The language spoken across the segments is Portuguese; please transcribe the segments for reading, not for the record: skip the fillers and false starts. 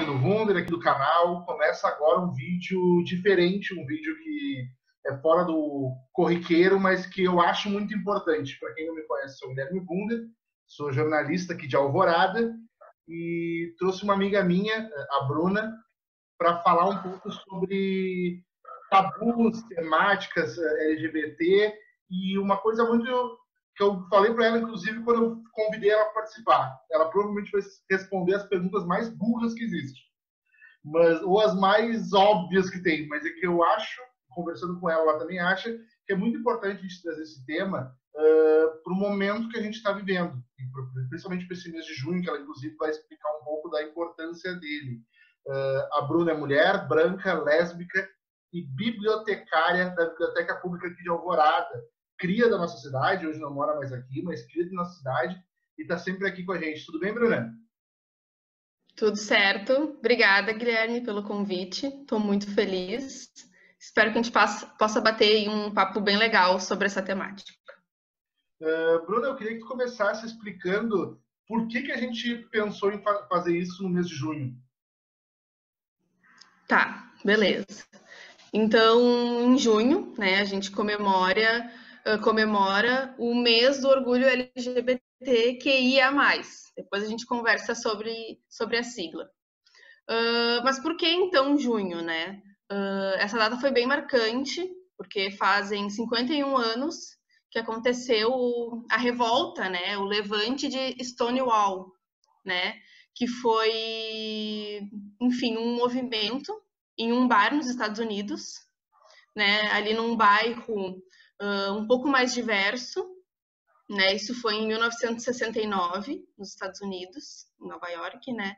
do Wunder, aqui do canal. Começa agora um vídeo diferente, um vídeo que é fora do corriqueiro, mas que eu acho muito importante. Para quem não me conhece, sou o Guilherme Wunder, sou jornalista aqui de Alvorada e trouxe uma amiga minha, a Bruna, para falar um pouco sobre tabus, temáticas LGBT e uma coisa muito que eu falei para ela, inclusive, quando eu convidei ela para participar. Ela provavelmente vai responder as perguntas mais burras que existem, ou as mais óbvias que tem. Mas é que eu acho, conversando com ela, ela também acha que é muito importante a gente trazer esse tema para o momento que a gente está vivendo, principalmente para esse mês de junho, que ela, inclusive, vai explicar um pouco da importância dele. A Bruna é mulher, branca, lésbica e bibliotecária da Biblioteca Pública aqui de Alvorada. Cria da nossa cidade, hoje não mora mais aqui, mas cria da nossa cidade e está sempre aqui com a gente. Tudo bem, Bruna? Tudo certo. Obrigada, Guilherme, pelo convite. Estou muito feliz. Espero que a gente possa bater um papo bem legal sobre essa temática. Bruna, eu queria que tu começasse explicando por que a gente pensou em fazer isso no mês de junho. Tá, beleza. Então, em junho, né, a gente comemora o mês do orgulho LGBTQIA+. Depois a gente conversa sobre a sigla. Mas por que então junho, né? Essa data foi bem marcante, porque fazem 51 anos que aconteceu a revolta, né, o levante de Stonewall, né, que foi, enfim, um movimento em um bar nos Estados Unidos, né, ali num bairro um pouco mais diverso, né, isso foi em 1969, nos Estados Unidos, em Nova York, né.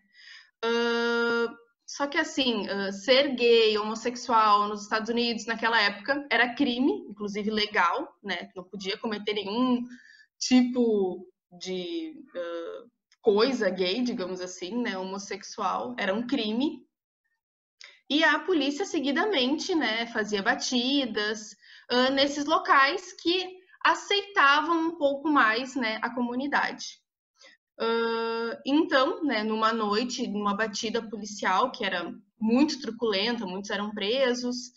Só que, assim, ser gay, homossexual nos Estados Unidos naquela época era crime, inclusive legal, né, não podia cometer nenhum tipo de coisa gay, digamos assim, né, homossexual, era um crime. E a polícia seguidamente, né, fazia batidas nesses locais que aceitavam um pouco mais, né, a comunidade. Então, né, numa noite, numa batida policial que era muito truculenta, muitos eram presos,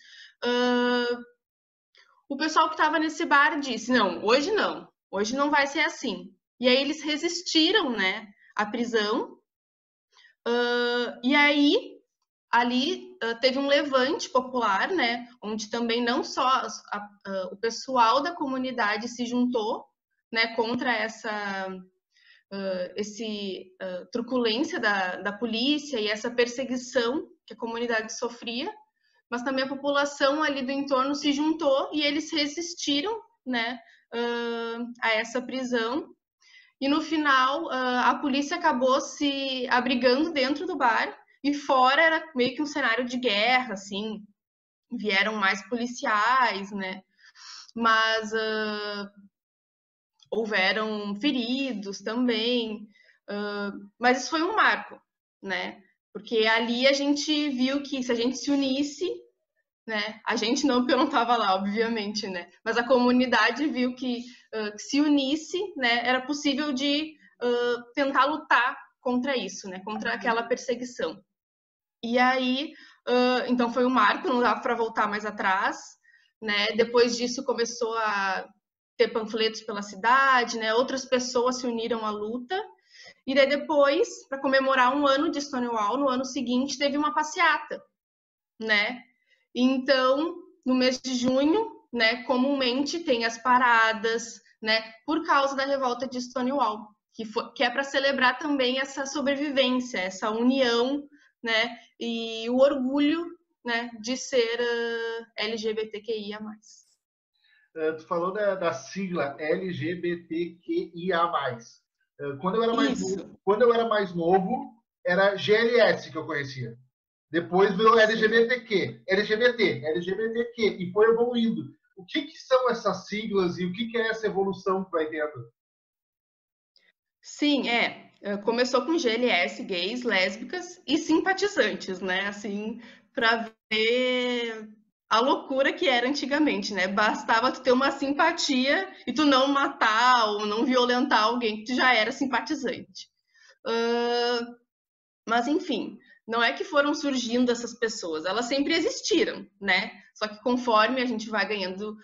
o pessoal que estava nesse bar disse, não, hoje não vai ser assim. E aí eles resistiram, né, à prisão, e aí ali teve um levante popular, né, onde também não só o pessoal da comunidade se juntou, né, contra essa truculência da polícia e essa perseguição que a comunidade sofria, mas também a população ali do entorno se juntou e eles resistiram, né, a essa prisão. E no final, a polícia acabou se abrigando dentro do bar e fora era meio que um cenário de guerra, assim, vieram mais policiais, né, mas houveram feridos também, mas isso foi um marco, né, porque ali a gente viu que se a gente se unisse, né, a gente não, porque eu não estava lá, obviamente, né, mas a comunidade viu que se unisse, né, era possível de tentar lutar contra isso, né, contra aquela perseguição. E aí, então foi um marco, não dava para voltar mais atrás, né? Depois disso começou a ter panfletos pela cidade, né? Outras pessoas se uniram à luta. E daí depois, para comemorar um ano de Stonewall, no ano seguinte teve uma passeata, né? Então, no mês de junho, né, comumente tem as paradas, né, por causa da revolta de Stonewall, que é para celebrar também essa sobrevivência, essa união, né, e o orgulho, né, de ser LGBTQIA+. Tu falou da sigla LGBTQIA+. Quando eu era mais novo, era GLS que eu conhecia. Depois virou LGBTQ, LGBTQ, e foi evoluindo. O que são essas siglas e o que é essa evolução que vai tendo? Sim, começou com GLS, gays, lésbicas e simpatizantes, né? Assim, para ver a loucura que era antigamente, né? Bastava tu ter uma simpatia e tu não matar ou não violentar alguém que tu já era simpatizante. Mas, enfim, não é que foram surgindo essas pessoas, elas sempre existiram, né? Só que conforme a gente vai ganhando,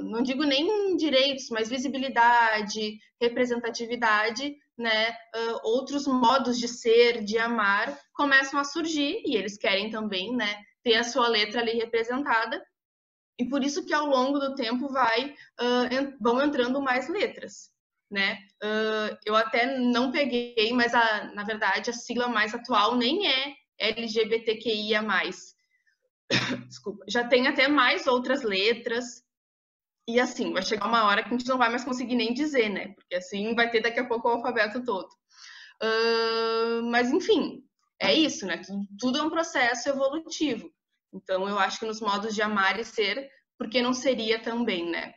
não digo nem direitos, mas visibilidade, representatividade, né? Outros modos de ser, de amar, começam a surgir e eles querem também, né? Ter a sua letra ali representada. E por isso que ao longo do tempo vão entrando mais letras, né? Eu até não peguei, mas na verdade a sigla mais atual nem é LGBTQIA+. Desculpa. Já tem até mais outras letras. E assim, vai chegar uma hora que a gente não vai mais conseguir nem dizer, né? Porque assim vai ter daqui a pouco o alfabeto todo. Mas enfim, é isso, né? Tudo é um processo evolutivo. Então eu acho que nos modos de amar e ser, porque não seria também, né?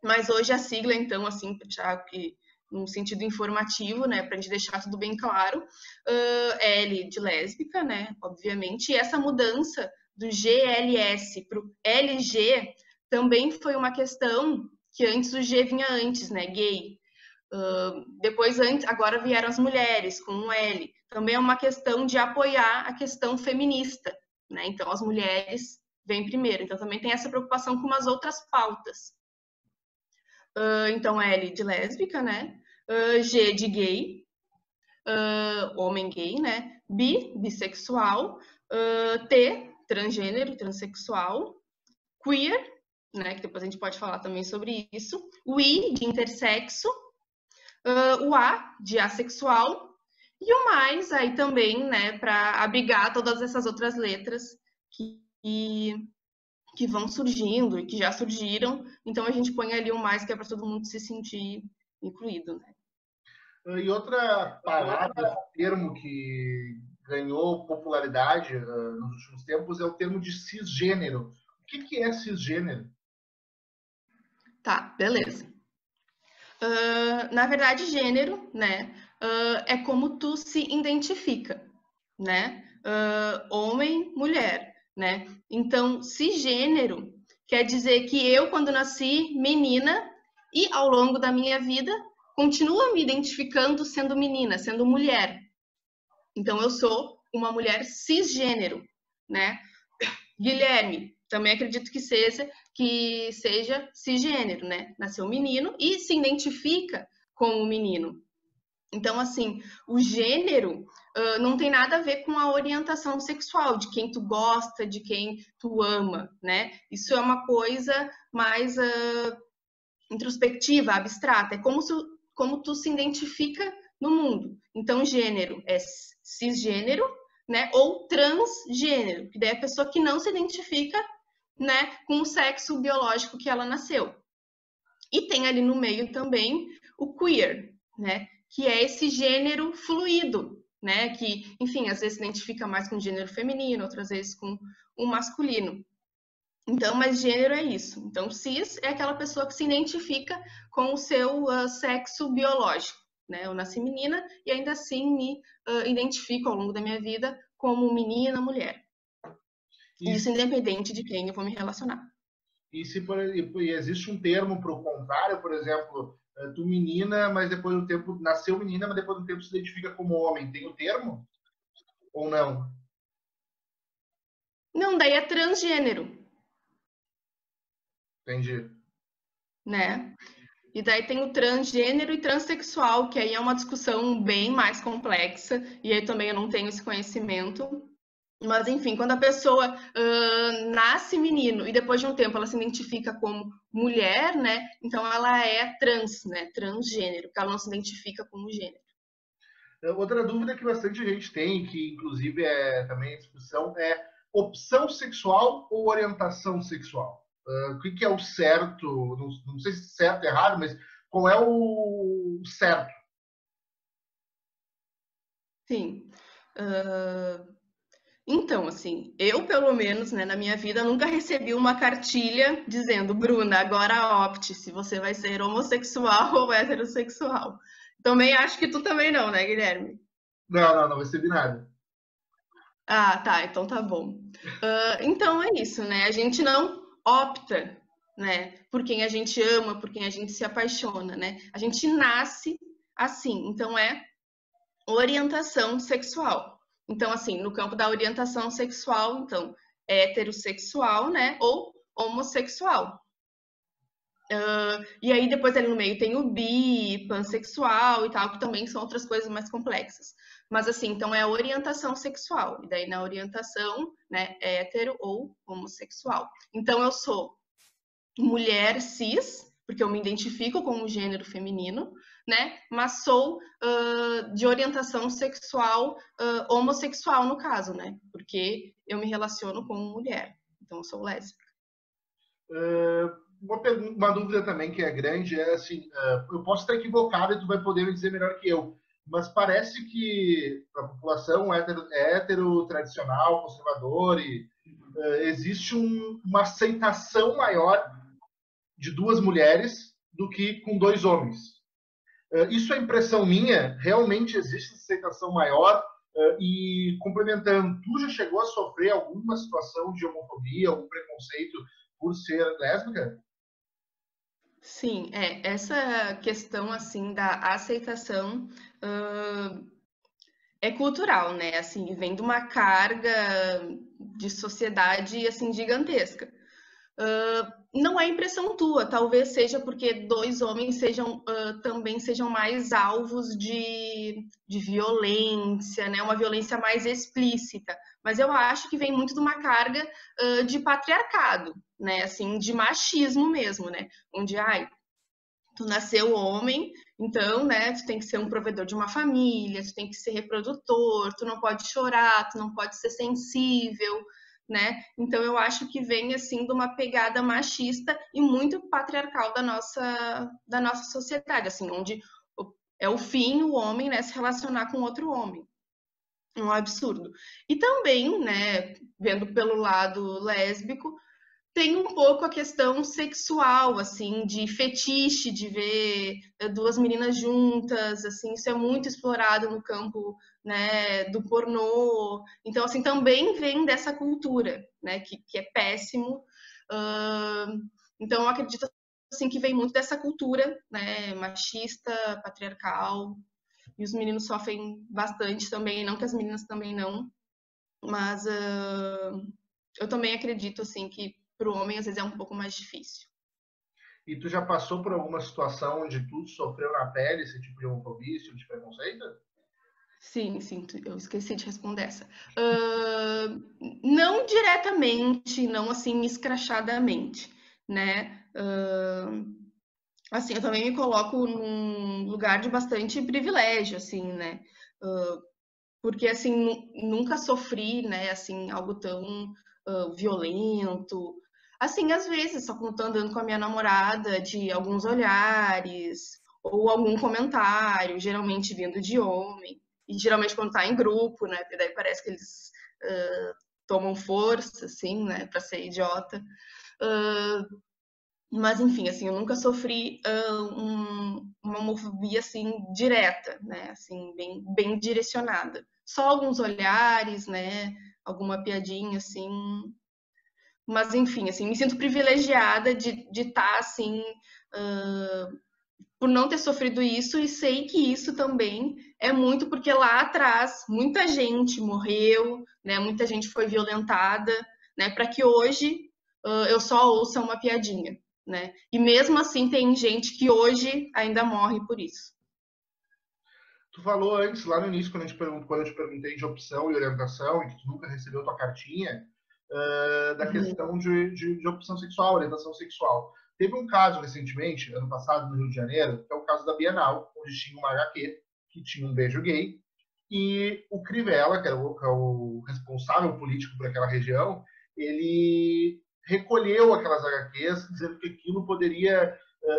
Mas hoje a sigla, então, assim, já que num sentido informativo, né, para a gente deixar tudo bem claro, é L de lésbica, né, obviamente, e essa mudança do GLS para o LG também foi uma questão que antes o G vinha antes, né, gay. Depois, agora vieram as mulheres com um L. Também é uma questão de apoiar a questão feminista, né? Então, as mulheres vêm primeiro. Então, também tem essa preocupação com umas outras pautas. Então, L de lésbica, né? G de gay, homem gay, né? Bissexual. T, transgênero, transexual. Queer, né? Que depois a gente pode falar também sobre isso. O I, de intersexo. O A, de assexual. E o mais aí também, né? Para abrigar todas essas outras letras que vão surgindo e que já surgiram, então a gente põe ali o mais que é para todo mundo se sentir incluído, né? E outra palavra, termo que ganhou popularidade nos últimos tempos é o termo de cisgênero. O que é cisgênero? Tá, beleza. Na verdade, gênero, né, é como tu se identifica, né? Homem, mulher, né? Então, cisgênero quer dizer que eu, quando nasci menina, e ao longo da minha vida, continuo me identificando sendo menina, sendo mulher. Então, eu sou uma mulher cisgênero, né? Guilherme, também acredito que seja cisgênero, né? Nasceu menino e se identifica como menino. Então, assim, o gênero não tem nada a ver com a orientação sexual, de quem tu gosta, de quem tu ama, né? Isso é uma coisa mais introspectiva, abstrata. É como tu se identifica no mundo. Então, gênero é cisgênero, né? Ou transgênero, que daí é a pessoa que não se identifica, né, com o sexo biológico que ela nasceu. E tem ali no meio também o queer, né? Que é esse gênero fluido, né? Que, enfim, às vezes se identifica mais com o gênero feminino, outras vezes com o masculino. Então, mas gênero é isso. Então, cis é aquela pessoa que se identifica com o seu sexo biológico, né? Eu nasci menina e ainda assim me identifico ao longo da minha vida como menina, mulher. Isso independente de quem eu vou me relacionar. E existe um termo para o contrário, por exemplo, tu menina, mas depois do tempo nasceu menina, mas depois do tempo se identifica como homem. Tem o termo? Ou não? Não, daí é transgênero. Entendi. Né? E daí tem o transgênero e transexual, que aí é uma discussão bem mais complexa, e aí também eu não tenho esse conhecimento. Mas, enfim, quando a pessoa nasce menino e depois de um tempo ela se identifica como mulher, né? Então ela é trans, né? Transgênero, porque ela não se identifica como gênero. Outra dúvida que bastante gente tem, que inclusive é também discussão, é opção sexual ou orientação sexual? O que é o certo? Não sei se certo ou errado, mas qual é o certo? Sim. Então, assim, eu, pelo menos, né, na minha vida, nunca recebi uma cartilha dizendo, Bruna, agora opte se você vai ser homossexual ou heterossexual. Também acho que tu também não, né, Guilherme? Não recebi nada. Ah, tá, então tá bom. Então é isso, né? A gente não opta, né, por quem a gente ama, por quem a gente se apaixona, né? A gente nasce assim, então é orientação sexual. Então, assim, no campo da orientação sexual, então, heterossexual, né, ou homossexual. E aí depois ali no meio tem o bi, pansexual e tal, que também são outras coisas mais complexas. Mas assim, então é orientação sexual. E daí na orientação, né, hétero ou homossexual. Então eu sou mulher cis, porque eu me identifico como gênero feminino, né? Mas sou de orientação sexual homossexual, no caso, né? Porque eu me relaciono com mulher. Então eu sou lésbica. Uma dúvida também que é grande é assim, eu posso estar equivocado e tu vai poder me dizer melhor que eu, mas parece que a população hétero tradicional, conservador, existe uma aceitação maior de duas mulheres do que com dois homens. Isso é impressão minha? Realmente existe aceitação maior? E complementando, tu já chegou a sofrer alguma situação de homofobia, algum preconceito por ser lésbica? Sim, essa questão assim da aceitação é cultural, né? Assim, vem de uma carga de sociedade assim gigantesca. Não é impressão tua, talvez seja porque dois homens também sejam mais alvos de violência, né? Uma violência mais explícita. Mas eu acho que vem muito de uma carga de patriarcado, né? Assim, de machismo mesmo, né? Onde, tu nasceu homem, então, né, tu tem que ser um provedor de uma família, tu tem que ser reprodutor, tu não pode chorar, tu não pode ser sensível, né? Então eu acho que vem assim de uma pegada machista e muito patriarcal da nossa sociedade, assim, onde é o fim o homem, né, se relacionar com outro homem. Um absurdo. E também, né, vendo pelo lado lésbico, tem um pouco a questão sexual, assim, de fetiche, de ver duas meninas juntas, assim, isso é muito explorado no campo, né, do pornô. Então, assim, também vem dessa cultura, né, que é péssimo. Então, eu acredito, assim, que vem muito dessa cultura, né, machista, patriarcal, e os meninos sofrem bastante também, não que as meninas também não, mas eu também acredito, assim, que para o homem às vezes é um pouco mais difícil. E tu já passou por alguma situação onde tu sofreu na pele esse tipo de homofobia, esse tipo de preconceito? Sim, eu esqueci de responder essa. Não diretamente, não assim escrachadamente, né? Assim, eu também me coloco num lugar de bastante privilégio, assim, né? Porque assim nunca sofri, né? Assim algo tão violento. Assim, às vezes, só quando eu tô andando com a minha namorada, de alguns olhares ou algum comentário, geralmente vindo de homem. E geralmente quando tá em grupo, né? Porque daí parece que eles tomam força, assim, né? Pra ser idiota. Mas, enfim, assim, eu nunca sofri uma homofobia, assim, direta, né? Assim, bem direcionada. Só alguns olhares, né? Alguma piadinha, assim. Mas, enfim, assim, me sinto privilegiada de estar, assim, por não ter sofrido isso e sei que isso também é muito porque lá atrás muita gente morreu, né? Muita gente foi violentada, né? Para que hoje eu só ouça uma piadinha, né? E mesmo assim tem gente que hoje ainda morre por isso. Tu falou antes, lá no início, quando eu te perguntei de opção e orientação, e que tu nunca recebeu tua cartinha, da questão de opção sexual, orientação sexual. Teve um caso recentemente, ano passado, no Rio de Janeiro, que é o caso da Bienal, onde tinha uma HQ que tinha um beijo gay, e o Crivella, que é o responsável político por aquela região, ele recolheu aquelas HQs, dizendo que aquilo poderia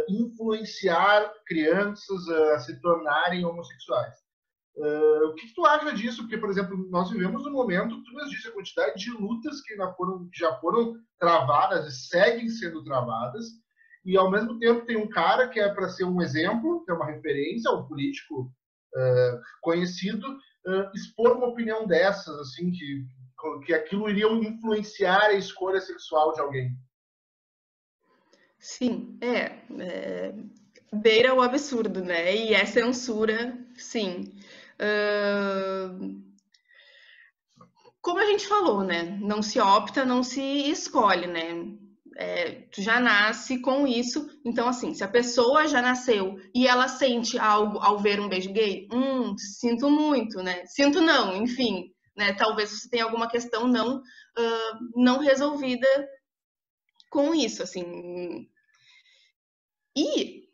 influenciar crianças a se tornarem homossexuais. O que tu acha disso? Porque, por exemplo, nós vivemos um momento, tu nos disse a quantidade de lutas que já foram travadas e seguem sendo travadas, e ao mesmo tempo tem um cara que é para ser um exemplo, que é uma referência, um político conhecido, expor uma opinião dessas, assim, que aquilo iria influenciar a escolha sexual de alguém. Sim, beira o absurdo, né? E é censura, sim. como a gente falou, né? Não se opta, não se escolhe, né? Tu já nasce com isso. Então, assim, se a pessoa já nasceu e ela sente algo ao ver um beijo gay, sinto muito, né? Sinto não, enfim, né? Talvez você tenha alguma questão não resolvida com isso, assim. E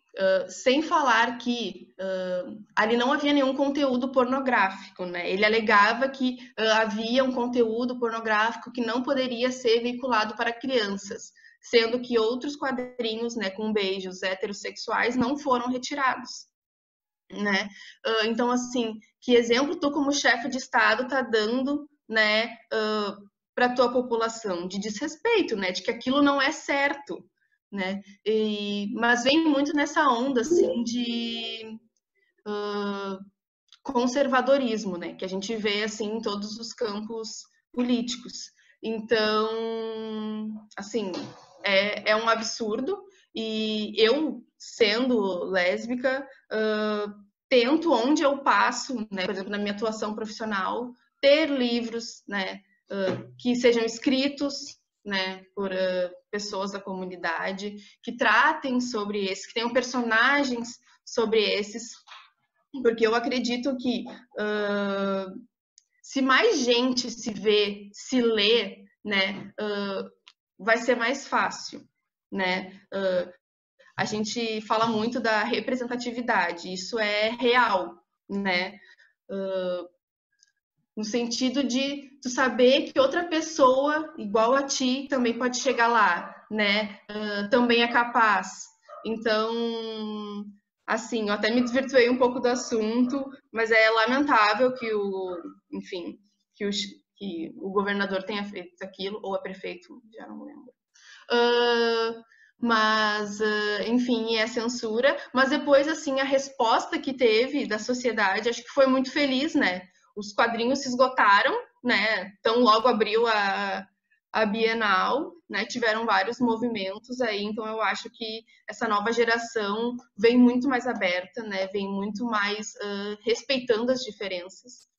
sem falar que ali não havia nenhum conteúdo pornográfico, né? Ele alegava que havia um conteúdo pornográfico que não poderia ser veiculado para crianças, sendo que outros quadrinhos, né, com beijos heterossexuais não foram retirados, né? Então, assim, que exemplo tu como chefe de Estado tá dando, né, para a tua população de desrespeito, né, de que aquilo não é certo, né? Mas vem muito nessa onda assim de conservadorismo, né, que a gente vê assim em todos os campos políticos. Então, assim, é um absurdo. E eu, sendo lésbica, tento, onde eu passo, né, por exemplo, na minha atuação profissional, ter livros, né, que sejam escritos, né, por pessoas da comunidade, que tratem sobre esses, que tenham personagens sobre esses, porque eu acredito que se mais gente se vê, se lê, né, vai ser mais fácil, né? A gente fala muito da representatividade, isso é real, né? No sentido de tu saber que outra pessoa igual a ti também pode chegar lá, né? Também é capaz. Então, assim, eu até me desvirtuei um pouco do assunto, mas é lamentável que enfim, que o governador tenha feito aquilo, ou a prefeito, já não lembro. Mas, enfim, é censura. Mas depois, assim, a resposta que teve da sociedade, acho que foi muito feliz, né? Os quadrinhos se esgotaram, né? Então, logo abriu a Bienal, né? Tiveram vários movimentos aí, então eu acho que essa nova geração vem muito mais aberta, né? Vem muito mais respeitando as diferenças.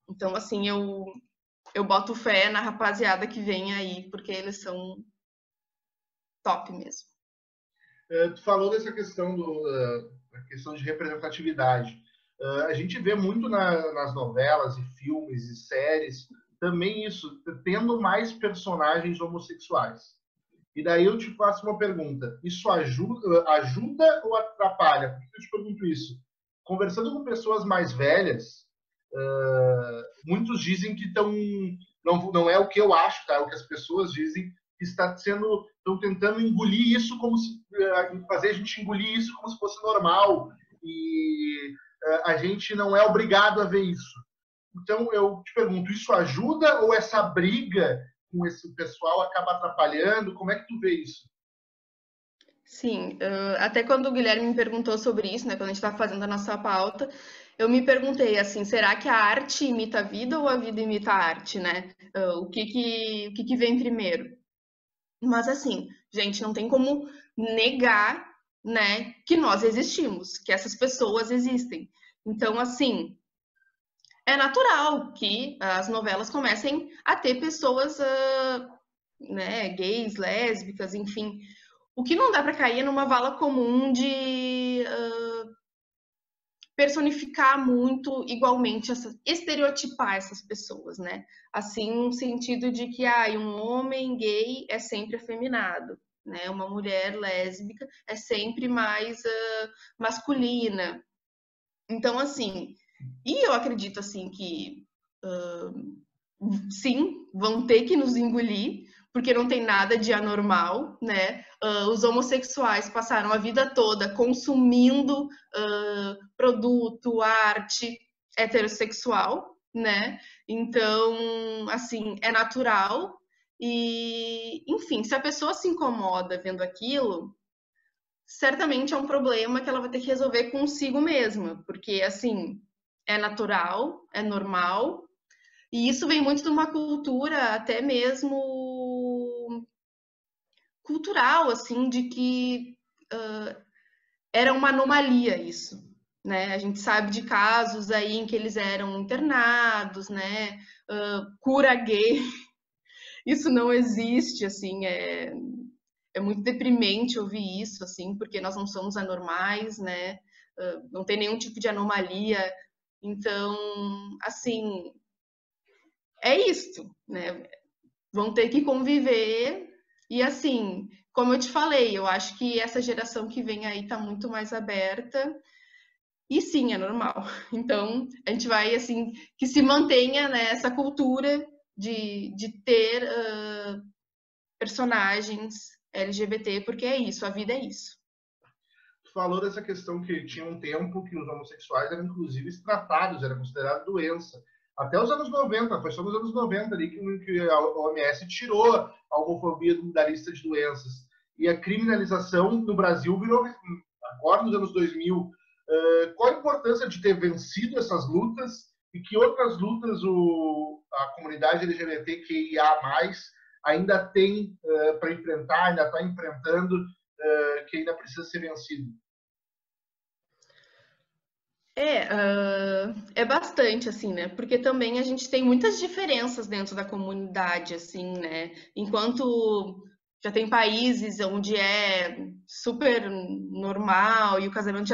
Então, assim, eu boto fé na rapaziada que vem aí, porque eles são top mesmo. Tu falou dessa questão da questão de representatividade. A gente vê muito nas novelas e filmes e séries também isso, tendo mais personagens homossexuais. E daí eu te faço uma pergunta: isso ajuda ou atrapalha? Por que eu te pergunto isso? Conversando com pessoas mais velhas, muitos dizem que não é o que eu acho, tá? É o que as pessoas dizem, que estão tentando engolir isso fazer a gente engolir isso como se fosse normal, e a gente não é obrigado a ver isso. Então eu te pergunto, isso ajuda ou essa briga com esse pessoal acaba atrapalhando? Como é que tu vê isso? Sim, até quando o Guilherme me perguntou sobre isso, né, quando a gente estava fazendo a nossa pauta, eu me perguntei assim, será que a arte imita a vida ou a vida imita a arte, né? O que vem primeiro? Mas assim, gente, não tem como negar, né, que nós existimos, que essas pessoas existem. Então, assim, é natural que as novelas comecem a ter pessoas, né, gays, lésbicas, enfim. O que não dá para cair é numa vala comum de personificar muito igualmente, estereotipar essas pessoas, né? Assim, no sentido de que um homem gay é sempre afeminado, né? Uma mulher lésbica é sempre mais masculina. Então, assim, e eu acredito assim que sim, vão ter que nos engolir, porque não tem nada de anormal, né? Os homossexuais passaram a vida toda consumindo produto, arte heterossexual, né? Então, assim, é natural. E, enfim, se a pessoa se incomoda vendo aquilo, certamente é um problema que ela vai ter que resolver consigo mesma, porque, assim, é natural, é normal, e isso vem muito de uma cultura até mesmo cultural, assim, de que era uma anomalia isso, né? A gente sabe de casos aí em que eles eram internados, né? Cura gay, isso não existe, assim, é muito deprimente ouvir isso, assim, porque nós não somos anormais, né? Não tem nenhum tipo de anomalia. Então, assim, é isso, né? Vão ter que conviver. E assim, como eu te falei, eu acho que essa geração que vem aí tá muito mais aberta. E sim, é normal. Então, a gente vai, assim, que se mantenha, né, essa cultura de ter personagens LGBT, porque é isso, a vida é isso. Tu falou dessa questão que tinha um tempo que os homossexuais eram inclusive tratados, era considerado doença. Até os anos 90, foi só nos anos 90 ali que a OMS tirou a homofobia da lista de doenças. E a criminalização no Brasil virou, agora nos anos 2000. Qual a importância de ter vencido essas lutas e que outras lutas a comunidade LGBTQIA+, ainda tem para enfrentar, ainda está enfrentando, que ainda precisa ser vencido? É bastante, assim, né? Porque também a gente tem muitas diferenças dentro da comunidade, assim, né? Enquanto já tem países onde é super normal e o casamento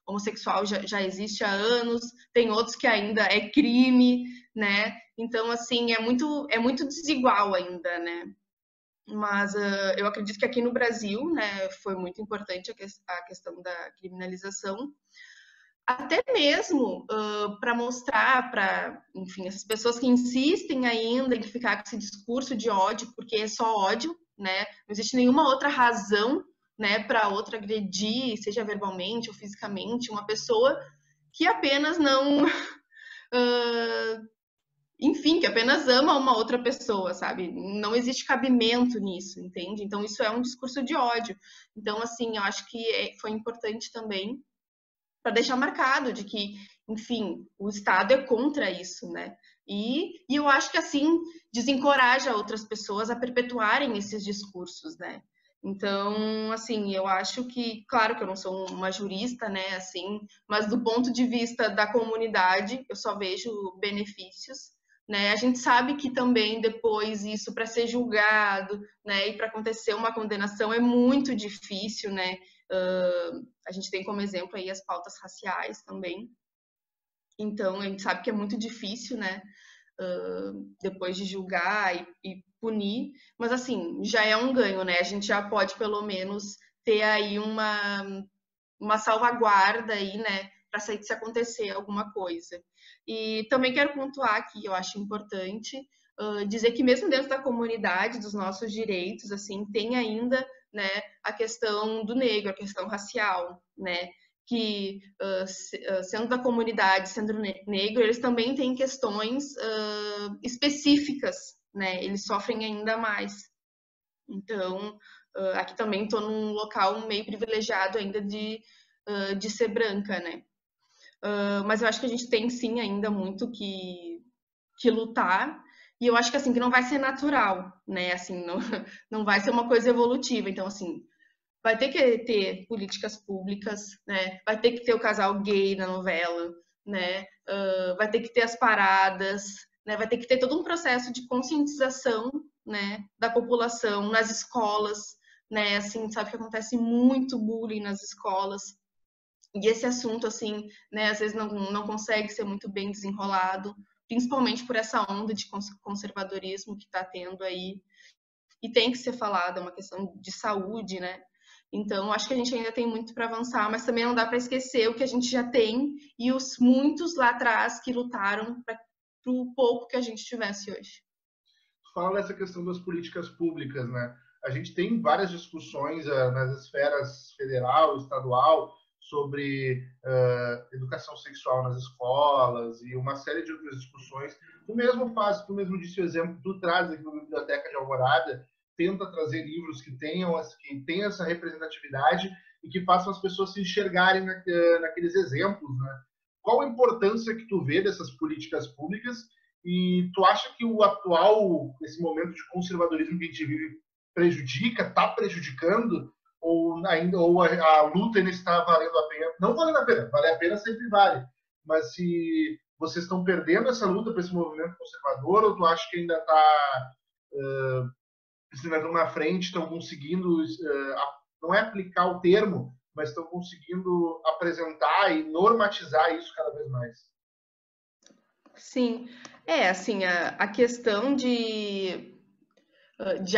homossexual já existe há anos, tem outros que ainda é crime, né? Então, assim, é muito desigual ainda, né? Mas eu acredito que aqui no Brasil, né, foi muito importante a questão da criminalização, até mesmo para mostrar para, enfim, essas pessoas que insistem ainda em ficar com esse discurso de ódio, porque é só ódio, né? Não existe nenhuma outra razão, né, para outra agredir, seja verbalmente ou fisicamente, uma pessoa que apenas não, enfim, que apenas ama uma outra pessoa, sabe? Não existe cabimento nisso, entende? Então isso é um discurso de ódio. Então, assim, eu acho que foi importante também para deixar marcado de que, enfim, o Estado é contra isso, né? E eu acho que assim desencoraja outras pessoas a perpetuarem esses discursos, né? Então, assim, eu acho que, claro que eu não sou uma jurista, né, assim, mas do ponto de vista da comunidade, eu só vejo benefícios, né? A gente sabe que também depois isso para ser julgado, né, e para acontecer uma condenação é muito difícil, né? A gente tem como exemplo aí as pautas raciais também. Então, a gente sabe que é muito difícil, né? Depois de julgar e punir, mas assim, já é um ganho, né? A gente já pode pelo menos ter aí uma salvaguarda aí, né? Para sair se acontecer alguma coisa. E também quero pontuar aqui, eu acho importante dizer que mesmo dentro da comunidade, dos nossos direitos, assim, tem ainda, né, a questão do negro, a questão racial, né, que sendo da comunidade, sendo negro, eles também têm questões específicas, né, eles sofrem ainda mais. Então, aqui também estou num local meio privilegiado ainda de ser branca, né? Mas eu acho que a gente tem sim ainda muito que lutar. E eu acho que assim que não vai ser natural, né? Assim, não, não vai ser uma coisa evolutiva. Então, assim, vai ter que ter políticas públicas, né? Vai ter que ter o casal gay na novela, né? Vai ter que ter as paradas, né? Vai ter que ter todo um processo de conscientização, né? Da população nas escolas, né? Assim, sabe que acontece muito bullying nas escolas. E esse assunto, assim, né, às vezes não consegue ser muito bem desenrolado, principalmente por essa onda de conservadorismo que está tendo aí. E tem que ser falado, é uma questão de saúde, né? Então, acho que a gente ainda tem muito para avançar, mas também não dá para esquecer o que a gente já tem e os muitos lá atrás que lutaram para o pouco que a gente tivesse hoje. Fala dessa questão das políticas públicas, né? A gente tem várias discussões nas esferas federal, estadual, sobre educação sexual nas escolas e uma série de outras discussões. Tu mesmo disse o exemplo, tu traz aqui na Biblioteca de Alvorada, tenta trazer livros que tenham essa representatividade e que façam as pessoas se enxergarem naqueles exemplos, né? Qual a importância que tu vê dessas políticas públicas e tu acha que esse momento de conservadorismo que a gente vive está prejudicando ou ainda ou a luta ainda está valendo a pena? Não valendo a pena, vale a pena sempre vale, mas se vocês estão perdendo essa luta para esse movimento conservador, ou tu acha que ainda está estão na frente, estão conseguindo, não é aplicar o termo, mas estão conseguindo apresentar e normatizar isso cada vez mais? Sim, assim, a questão de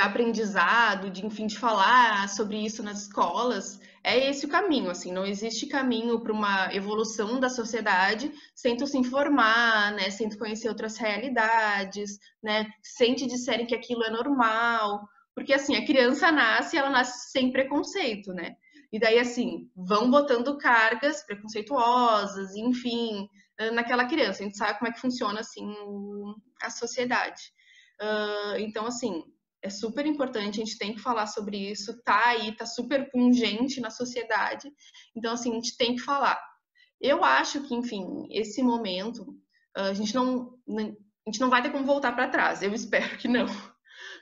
aprendizado, de, enfim, de falar sobre isso nas escolas, é esse o caminho, assim, não existe caminho para uma evolução da sociedade sem tu se informar, né, sem tu conhecer outras realidades, né, sem te disserem que aquilo é normal, porque, assim, a criança nasce, ela nasce sem preconceito, né, e daí, assim, vão botando cargas preconceituosas, enfim, naquela criança, a gente sabe como é que funciona, assim, a sociedade. Então, assim, é super importante, a gente tem que falar sobre isso, tá aí, tá super pungente na sociedade, então, assim, a gente tem que falar. Eu acho que, enfim, esse momento, a gente não vai ter como voltar para trás, eu espero que não,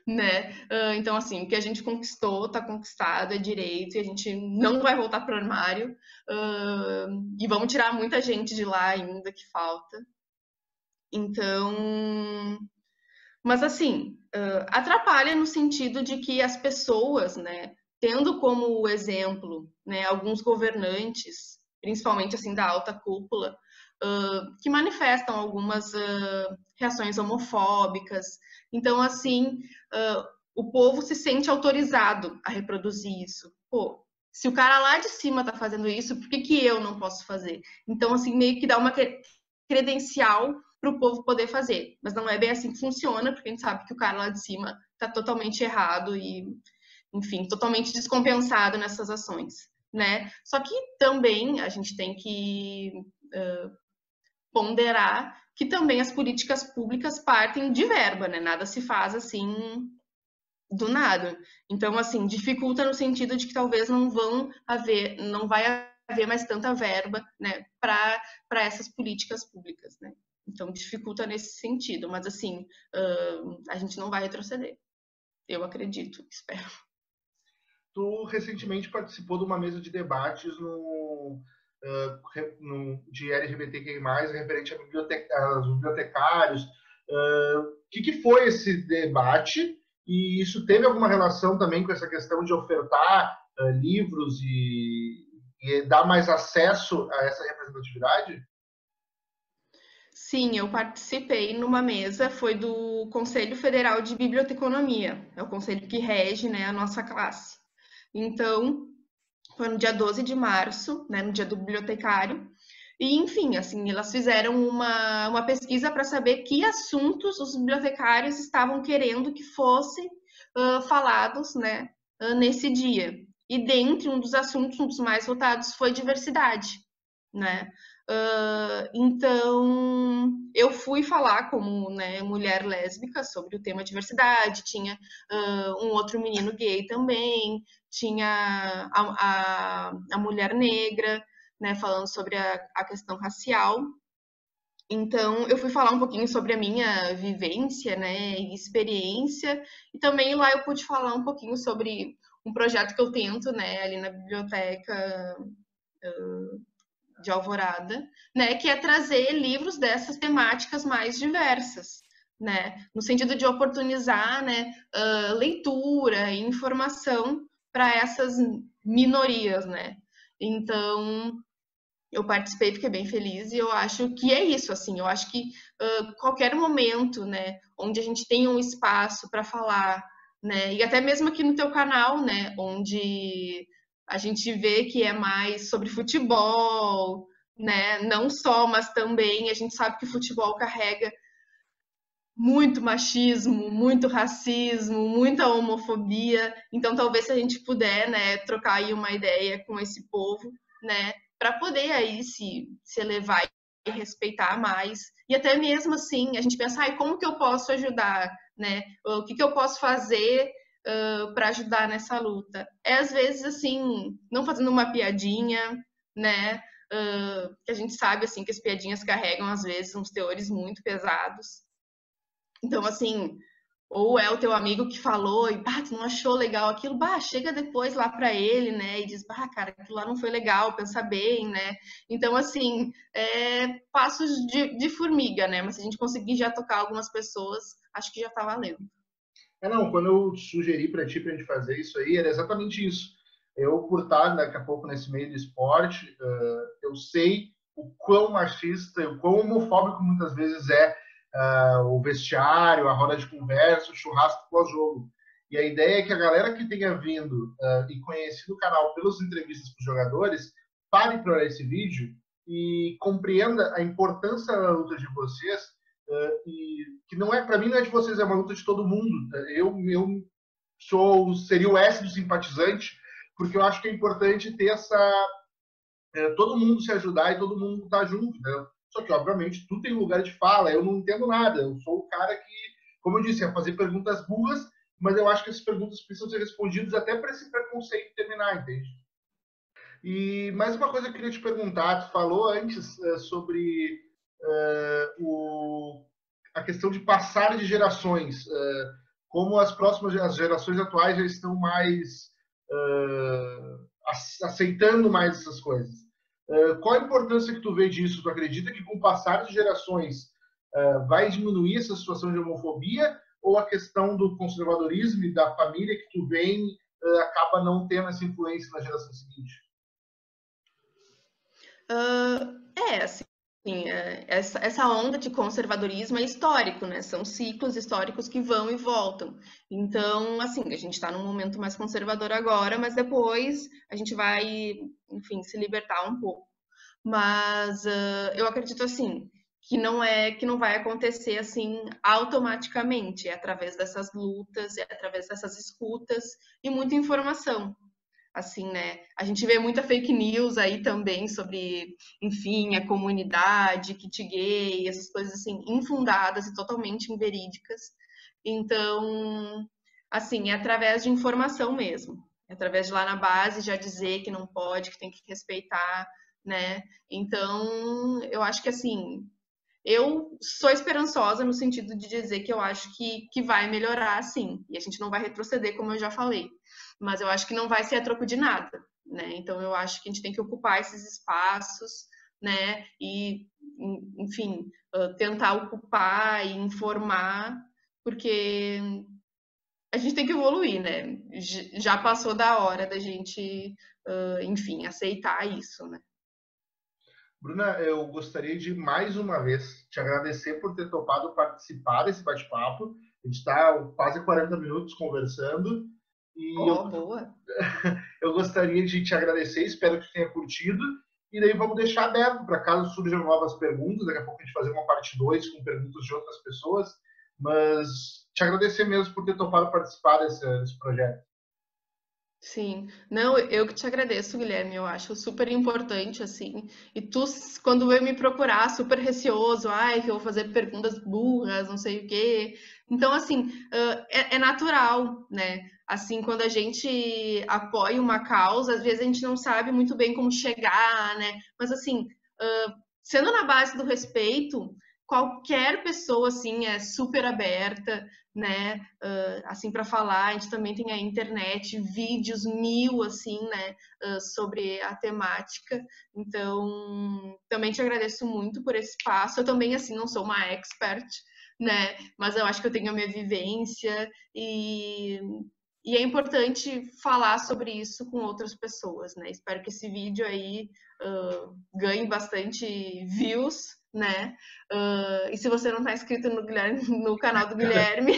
né? Então, assim, o que a gente conquistou, tá conquistado, é direito, e a gente não vai voltar pro armário, e vamos tirar muita gente de lá ainda, que falta. Então, mas assim, atrapalha no sentido de que as pessoas, né, tendo como exemplo, né, alguns governantes, principalmente assim da alta cúpula, que manifestam algumas reações homofóbicas. Então, assim, o povo se sente autorizado a reproduzir isso. Pô, se o cara lá de cima tá fazendo isso, por que que eu não posso fazer? Então, assim, meio que dá uma credencial para o povo poder fazer. Mas não é bem assim que funciona, porque a gente sabe que o cara lá de cima está totalmente errado e, enfim, totalmente descompensado nessas ações, né? Só que também a gente tem que ponderar que também as políticas públicas partem de verba, né? Nada se faz assim do nada. Então, assim, dificulta no sentido de que talvez não vai haver mais tanta verba, né, para essas políticas públicas, né? Então, dificulta nesse sentido, mas assim, a gente não vai retroceder. Eu acredito, espero. Tu recentemente participou de uma mesa de debates de LGBTQI+, referente aos bibliotecários. O que foi esse debate? E isso teve alguma relação também com essa questão de ofertar livros e dar mais acesso a essa representatividade? Sim, eu participei numa mesa, foi do Conselho Federal de Biblioteconomia, é o conselho que rege, né, a nossa classe. Então, foi no dia 12 de março, né, no dia do bibliotecário, e enfim, assim, elas fizeram uma pesquisa para saber que assuntos os bibliotecários estavam querendo que fossem falados, né, nesse dia. E dentre um dos assuntos, um dos mais votados, foi diversidade, né? Então, eu fui falar como, né, mulher lésbica sobre o tema diversidade, tinha um outro menino gay também, tinha a mulher negra, né, falando sobre a questão racial. Então, eu fui falar um pouquinho sobre a minha vivência, né, e experiência, e também lá eu pude falar um pouquinho sobre um projeto que eu tento, né, ali na biblioteca de Alvorada, né, que é trazer livros dessas temáticas mais diversas, né, no sentido de oportunizar, né, leitura e informação para essas minorias, né. Então, eu participei, fiquei bem feliz e eu acho que é isso, assim, eu acho que qualquer momento, né, onde a gente tem um espaço para falar, né, e até mesmo aqui no teu canal, né, onde a gente vê que é mais sobre futebol, né, não só, mas também a gente sabe que o futebol carrega muito machismo, muito racismo, muita homofobia. Então, talvez se a gente puder, né, trocar aí uma ideia com esse povo, né, para poder aí se elevar e respeitar mais. E até mesmo assim, a gente pensar, como que eu posso ajudar, né? O que eu posso fazer para ajudar nessa luta? É às vezes assim, não fazendo uma piadinha, né? Que a gente sabe assim que as piadinhas carregam às vezes uns teores muito pesados. Então, assim, Ou é o teu amigo que falou e, tu não achou legal aquilo, chega depois lá para ele, né, e diz, cara, aquilo lá não foi legal, pensa bem, né. Então, assim, passos de formiga, né, mas se a gente conseguir já tocar algumas pessoas, acho que já tá valendo. Não, quando eu sugeri para ti pra gente fazer isso aí, era exatamente isso. Eu, por estar daqui a pouco nesse meio do esporte, eu sei o quão machista, o quão homofóbico muitas vezes é o vestiário, a roda de conversa, o churrasco pós-jogo. E a ideia é que a galera que tenha vindo e conhecido o canal pelas entrevistas com os jogadores, pare para esse vídeo e compreenda a importância da luta de vocês, e que não é, para mim, não é de vocês, é uma luta de todo mundo. Eu seria o S do simpatizante, porque eu acho que é importante ter todo mundo se ajudar e todo mundo estar junto, né? Só que, obviamente, tu tem lugar de fala, eu não entendo nada, eu sou o cara que, como eu disse, é fazer perguntas burras, mas eu acho que essas perguntas precisam ser respondidas até para esse preconceito terminar, entende? E mais uma coisa que eu queria te perguntar, tu falou antes sobre a questão de passar de gerações, como as gerações atuais já estão mais aceitando mais essas coisas. Qual a importância que tu vê disso? Tu acredita que com o passar de gerações vai diminuir essa situação de homofobia, ou a questão do conservadorismo e da família que tu vem acaba não tendo essa influência na geração seguinte? Assim, essa onda de conservadorismo é histórico, né? São ciclos históricos que vão e voltam. Então, assim, a gente está num momento mais conservador agora, mas depois a gente vai, enfim, se libertar um pouco. Mas eu acredito, assim, que não vai acontecer assim automaticamente, é através dessas lutas, é através dessas escutas e muita informação. Assim, né? A gente vê muita fake news aí também sobre, enfim, a comunidade, kit gay, essas coisas assim, infundadas e totalmente inverídicas. Então, assim, é através de informação mesmo. É através de lá na base já dizer que não pode, que tem que respeitar, né? Então, eu acho que assim, eu sou esperançosa no sentido de dizer que eu acho que vai melhorar, sim. E a gente não vai retroceder, como eu já falei. Mas eu acho que não vai ser a troco de nada, né? Então eu acho que a gente tem que ocupar esses espaços, né? E, enfim, tentar ocupar e informar, porque a gente tem que evoluir, né? Já passou da hora da gente, enfim, aceitar isso, né? Bruna, eu gostaria de mais uma vez te agradecer por ter topado participar desse bate-papo. A gente está quase 40 minutos conversando e Oh, boa! eu gostaria de te agradecer, espero que tenha curtido. E daí vamos deixar aberto para caso surjam novas perguntas. Daqui a pouco a gente fazer uma parte 2 com perguntas de outras pessoas. Mas te agradecer mesmo por ter topado participar desse projeto. Sim, não, eu que te agradeço, Guilherme, eu acho super importante, assim, e tu, quando veio me procurar, super receoso, que eu vou fazer perguntas burras, não sei o quê, então, assim, é natural, né, assim, quando a gente apoia uma causa, às vezes a gente não sabe muito bem como chegar, né, mas, assim, sendo na base do respeito, qualquer pessoa, assim, é super aberta, né, assim, para falar. A gente também tem a internet, vídeos mil, assim, né, sobre a temática. Então, também te agradeço muito por esse espaço. Eu também, assim, não sou uma expert, né, mas eu acho que eu tenho a minha vivência e é importante falar sobre isso com outras pessoas, né? Espero que esse vídeo aí ganhe bastante views, né? E se você não está inscrito no canal do Guilherme,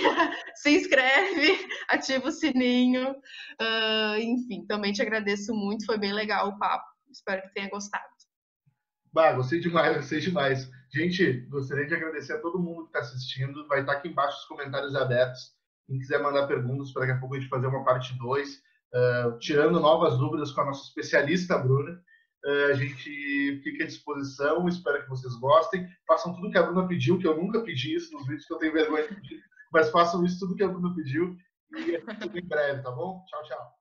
se inscreve, ativa o sininho. Enfim, também te agradeço muito, foi bem legal o papo. Espero que tenha gostado. Gostei demais, gostei demais. Gente, gostaria de agradecer a todo mundo que está assistindo. Vai estar aqui embaixo os comentários abertos. Quem quiser mandar perguntas, para daqui a pouco a gente fazer uma parte 2, tirando novas dúvidas com a nossa especialista, Bruna. A gente fica à disposição, espero que vocês gostem. Façam tudo que a Bruna pediu, que eu nunca pedi isso nos vídeos, que eu tenho vergonha de pedir, mas façam isso tudo que a Bruna pediu. E tudo em breve, tá bom? Tchau, tchau.